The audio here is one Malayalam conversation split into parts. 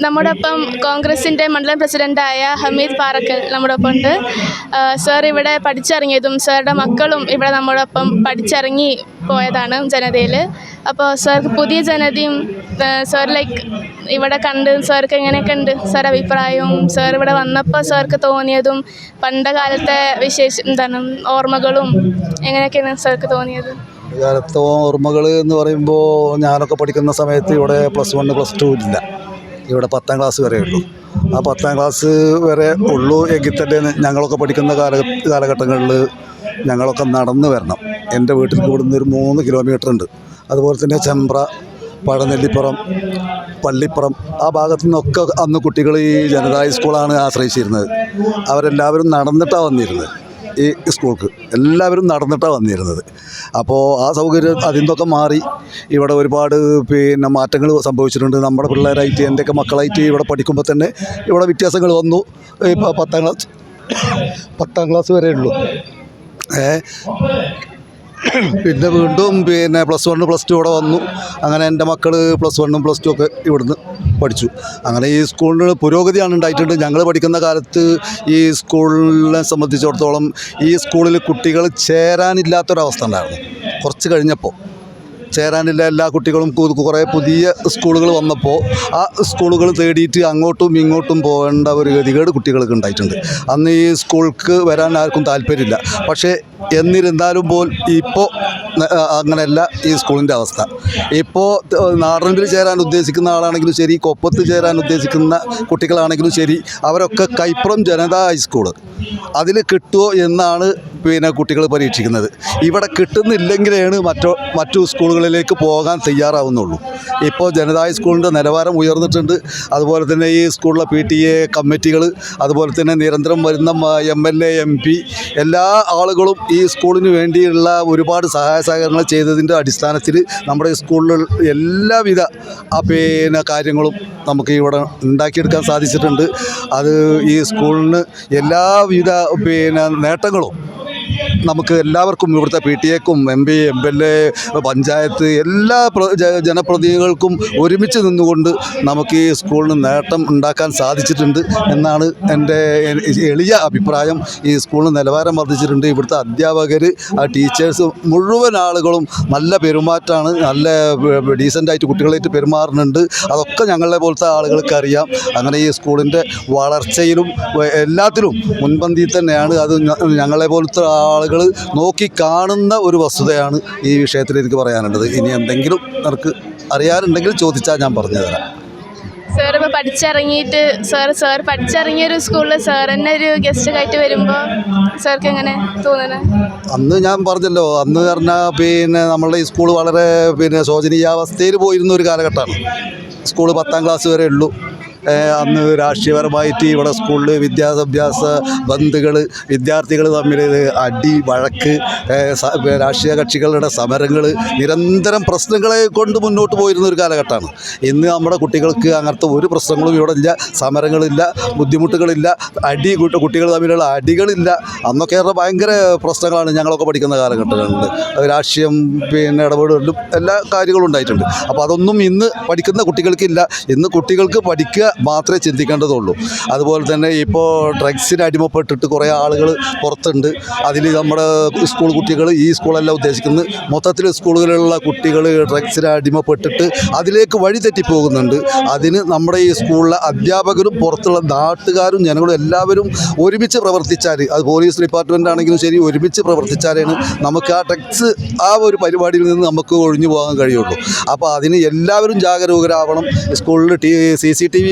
നമ്മോടൊപ്പം കോൺഗ്രസിൻ്റെ മണ്ഡലം പ്രസിഡൻ്റായ ഹമീദ് പാറക്കൽ നമ്മോടൊപ്പം ഉണ്ട്. സാർ ഇവിടെ പഠിച്ചിറങ്ങിയതും സാറുടെ മക്കളും ഇവിടെ നമ്മോടൊപ്പം പഠിച്ചിറങ്ങി പോയതാണ് ജനതയിൽ. അപ്പോൾ സാർക്ക് പുതിയ ജനതയും സാർ ഇവിടെ കണ്ട് സാർക്ക് എങ്ങനെയൊക്കെ ഉണ്ട് സാർ അഭിപ്രായവും സാർ ഇവിടെ വന്നപ്പോൾ സാർക്ക് തോന്നിയതും പണ്ട് കാലത്തെ ഓർമ്മകളും എങ്ങനെയൊക്കെയാണ് സാർക്ക് തോന്നിയത്? കാലത്തെ ഓർമ്മകൾ എന്ന് പറയുമ്പോൾ ഞാനൊക്കെ പഠിക്കുന്ന സമയത്ത് ഇവിടെ +1 +2 ഇല്ല. ഇവിടെ 10ാം ക്ലാസ് വരെ ഉള്ളൂ. ആ 10ാം ക്ലാസ് വരെ ഉള്ളൂ എങ്കിൽ തന്നെ ഞങ്ങളൊക്കെ പഠിക്കുന്ന കാലഘട്ടങ്ങളിൽ ഞങ്ങളൊക്കെ നടന്നു വരണം. എൻ്റെ വീട്ടിൽ ഇവിടുന്ന് ഒരു 3 കിലോമീറ്റർ ഉണ്ട്. അതുപോലെ തന്നെ ചെമ്പ്ര, പഴനെല്ലിപ്പുറം, പള്ളിപ്പുറം ആ ഭാഗത്തു നിന്നൊക്കെ അന്ന് കുട്ടികൾ ഈ ജനതാ സ്കൂളാണ് ആശ്രയിച്ചിരുന്നത്. അവരെല്ലാവരും നടന്നിട്ടാണ് വന്നിരുന്നത്. ഈ സ്കൂൾക്ക് എല്ലാവരും നടന്നിട്ടാണ് വന്നിരുന്നത്. അപ്പോൾ ആ സൗകര്യം അതിൻ്റെയൊക്കെ മാറി ഇവിടെ ഒരുപാട് മാറ്റങ്ങൾ സംഭവിച്ചിട്ടുണ്ട്. നമ്മുടെ പിള്ളേരായിട്ട് എൻ്റെയൊക്കെ മക്കളായിട്ട് ഇവിടെ പഠിക്കുമ്പോൾ തന്നെ ഇവിടെ വ്യത്യാസങ്ങൾ വന്നു. ഇപ്പോൾ 10ാം ക്ലാസ് വരെ ഉള്ളൂ. പിന്നെ വീണ്ടും +1 +2 ഇവിടെ വന്നു. അങ്ങനെ എൻ്റെ മക്കൾ +1 +2 ഒക്കെ ഇവിടുന്ന് പഠിച്ചു. അങ്ങനെ ഈ സ്കൂളിന് പുരോഗതിയാണ് ഉണ്ടായിട്ടുണ്ട്. ഞങ്ങൾ പഠിക്കുന്ന കാലത്ത് ഈ സ്കൂളിനെ സംബന്ധിച്ചിടത്തോളം ഈ സ്കൂളിൽ കുട്ടികൾ ചേരാനില്ലാത്തൊരവസ്ഥ ഉണ്ടായിരുന്നു. കുറച്ച് കഴിഞ്ഞപ്പോൾ ചേരാനില്ല. എല്ലാ കുട്ടികളും കുറേ പുതിയ സ്കൂളുകൾ വന്നപ്പോൾ ആ സ്കൂളുകൾ തേടിയിട്ട് അങ്ങോട്ടും ഇങ്ങോട്ടും പോകേണ്ട ഒരു ഗതികേട് കുട്ടികൾക്ക് ഉണ്ടായിട്ടുണ്ട്. അന്ന് ഈ സ്കൂൾക്ക് വരാൻ ആർക്കും താല്പര്യമില്ല. പക്ഷേ എന്നിരുന്നാലും ഇപ്പോൾ അങ്ങനെയല്ല ഈ സ്കൂളിൻ്റെ അവസ്ഥ. ഇപ്പോൾ നാടൻപിൽ ചേരാൻ ഉദ്ദേശിക്കുന്ന ആളാണെങ്കിലും ശരി, കൊപ്പത്ത് ചേരാൻ ഉദ്ദേശിക്കുന്ന കുട്ടികളാണെങ്കിലും ശരി, അവരൊക്കെ കൈപ്പുറം ജനതാ ഹൈസ്കൂൾ അതിൽ കിട്ടുമോ എന്നാണ് കുട്ടികൾ പരീക്ഷിക്കുന്നത്. ഇവിടെ കിട്ടുന്നില്ലെങ്കിലാണ് മറ്റു സ്കൂളുകളിലേക്ക് പോകാൻ തയ്യാറാവുന്നുള്ളൂ. ഇപ്പോൾ ജനതാ സ്കൂളിൻ്റെ നിലവാരം ഉയർന്നിട്ടുണ്ട്. അതുപോലെ തന്നെ ഈ സ്കൂളിലെ PTA കമ്മിറ്റികൾ, അതുപോലെ തന്നെ നിരന്തരം വരുന്ന MLA MP എല്ലാ ആളുകളും ഈ സ്കൂളിന് വേണ്ടിയുള്ള ഒരുപാട് സഹായ സഹകരണങ്ങൾ ചെയ്തതിൻ്റെ അടിസ്ഥാനത്തിൽ നമ്മുടെ സ്കൂളിൽ എല്ലാവിധ കാര്യങ്ങളും നമുക്ക് ഇവിടെ ഉണ്ടാക്കിയെടുക്കാൻ സാധിച്ചിട്ടുണ്ട്. അത് ഈ സ്കൂളിന് എല്ലാവിധ നേട്ടങ്ങളും നമുക്ക് എല്ലാവർക്കും ഇവിടുത്തെ PTA-ക്കും MP MLA പഞ്ചായത്ത് എല്ലാ ജനപ്രതിനിധികൾക്കും ഒരുമിച്ച് നിന്നുകൊണ്ട് നമുക്ക് ഈ സ്കൂളിന് നേട്ടം ഉണ്ടാക്കാൻ സാധിച്ചിട്ടുണ്ട് എന്നാണ് എൻ്റെ എളിയ അഭിപ്രായം. ഈ സ്കൂളിന് നിലവാരം വർദ്ധിച്ചിട്ടുണ്ട്. ഇവിടുത്തെ അധ്യാപകർ, ടീച്ചേഴ്സ് മുഴുവൻ ആളുകളും നല്ല പെരുമാറ്റമാണ്, നല്ല ഡീസൻ്റായിട്ട് കുട്ടികളായിട്ട് പെരുമാറുന്നുണ്ട്. അതൊക്കെ ഞങ്ങളെ പോലത്തെ ആളുകൾക്ക് അറിയാം. അങ്ങനെ ഈ സ്കൂളിൻ്റെ വളർച്ചയിലും എല്ലാത്തിലും മുൻപന്തിയിൽ തന്നെയാണ്. അത് ഞങ്ങളെ പോലത്തെ ആളുകൾ നോക്കി കാണുന്ന ഒരു വസ്തുതയാണ് ഈ വിഷയത്തിൽ എനിക്ക് പറയാനുള്ളത്. ഇനി എന്തെങ്കിലും നമുക്ക് അറിയാനുണ്ടെങ്കിൽ ചോദിച്ചാൽ ഞാൻ പറഞ്ഞു തരാം. സാർ ഇപ്പോൾ പഠിച്ചിറങ്ങിയിട്ട് സാർ പഠിച്ചിറങ്ങിയ ഒരു സ്കൂളിൽ സാർ തന്നെ ഒരു ഗസ്റ്റായിട്ട് വരുമ്പോൾ സാർക്ക് എങ്ങനെ തോന്നുന്നത്? അന്ന് ഞാൻ പറഞ്ഞല്ലോ, അന്ന് പറഞ്ഞാൽ നമ്മളുടെ ഈ സ്കൂൾ വളരെ ശോചനീയാവസ്ഥയിൽ പോയിരുന്ന ഒരു കാലഘട്ടമാണ്. സ്കൂൾ 10ാം ക്ലാസ് വരെ ഉള്ളൂ. അന്ന് രാഷ്ട്രീയപരമായിട്ട് ഇവിടെ സ്കൂളിൽ വിദ്യാഭ്യാസ ബന്ധുകൾ, വിദ്യാർത്ഥികൾ തമ്മിൽ അടി, വഴക്ക്, രാഷ്ട്രീയ കക്ഷികളുടെ സമരങ്ങൾ, നിരന്തരം പ്രശ്നങ്ങളെ കൊണ്ട് മുന്നോട്ട് പോയിരുന്ന ഒരു കാലഘട്ടമാണ്. ഇന്ന് നമ്മുടെ കുട്ടികൾക്ക് അങ്ങനത്തെ ഒരു പ്രശ്നങ്ങളും ഇവിടെ ഇല്ല. സമരങ്ങളില്ല, ബുദ്ധിമുട്ടുകളില്ല, കുട്ടികൾ തമ്മിലുള്ള അടികളില്ല. അന്നൊക്കെ ഭയങ്കര പ്രശ്നങ്ങളാണ് ഞങ്ങളൊക്കെ പഠിക്കുന്ന കാലഘട്ടങ്ങളിൽ. രാഷ്ട്രീയം ഇടപെടലും എല്ലാ കാര്യങ്ങളും ഉണ്ടായിട്ടുണ്ട്. അപ്പോൾ അതൊന്നും ഇന്ന് പഠിക്കുന്ന കുട്ടികൾക്കില്ല. ഇന്ന് കുട്ടികൾക്ക് പഠിക്കുക മാത്രമേ ചിന്തിക്കേണ്ടതുള്ളൂ. അതുപോലെ തന്നെ ഇപ്പോൾ ഡ്രഗ്സിന് അടിമപ്പെട്ടിട്ട് കുറേ ആളുകൾ പുറത്തുണ്ട്. അതിൽ നമ്മുടെ സ്കൂൾ കുട്ടികൾ, ഈ സ്കൂളല്ല ഉദ്ദേശിക്കുന്നത്, മൊത്തത്തിൽ സ്കൂളുകളിലുള്ള കുട്ടികൾ ഡ്രഗ്സിന് അടിമപ്പെട്ടിട്ട് അതിലേക്ക് വഴി തെറ്റിപ്പോകുന്നുണ്ട്. അതിന് നമ്മുടെ ഈ സ്കൂളിലെ അധ്യാപകരും പുറത്തുള്ള നാട്ടുകാരും ജനങ്ങളും എല്ലാവരും ഒരുമിച്ച് പ്രവർത്തിച്ചാൽ, അത് പോലീസ് ഡിപ്പാർട്ട്മെൻ്റ് ആണെങ്കിലും ശരി, ഒരുമിച്ച് പ്രവർത്തിച്ചാലാണ് നമുക്ക് ആ ഡ്രഗ്സ് ഒരു പരിപാടിയിൽ നിന്ന് നമുക്ക് ഒഴിഞ്ഞു പോകാൻ കഴിയുള്ളൂ. അപ്പോൾ അതിന് എല്ലാവരും ജാഗരൂകരാവണം. സ്കൂളിൽ CCTV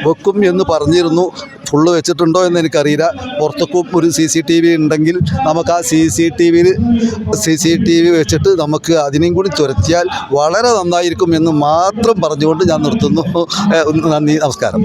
വെക്കും എന്ന് പറഞ്ഞിരുന്നു. ഫുള്ള് വെച്ചിട്ടുണ്ടോ എന്ന് എനിക്കറിയില്ല. പുറത്തേക്കും ഒരു CCTV ഉണ്ടെങ്കിൽ നമുക്ക് ആ CCTV വെച്ചിട്ട് നമുക്ക് അതിനെയും കൂടി തുരത്തിയാൽ വളരെ നന്നായിരിക്കും എന്ന് മാത്രം പറഞ്ഞുകൊണ്ട് ഞാൻ നിർത്തുന്നു. നന്ദി, നമസ്കാരം.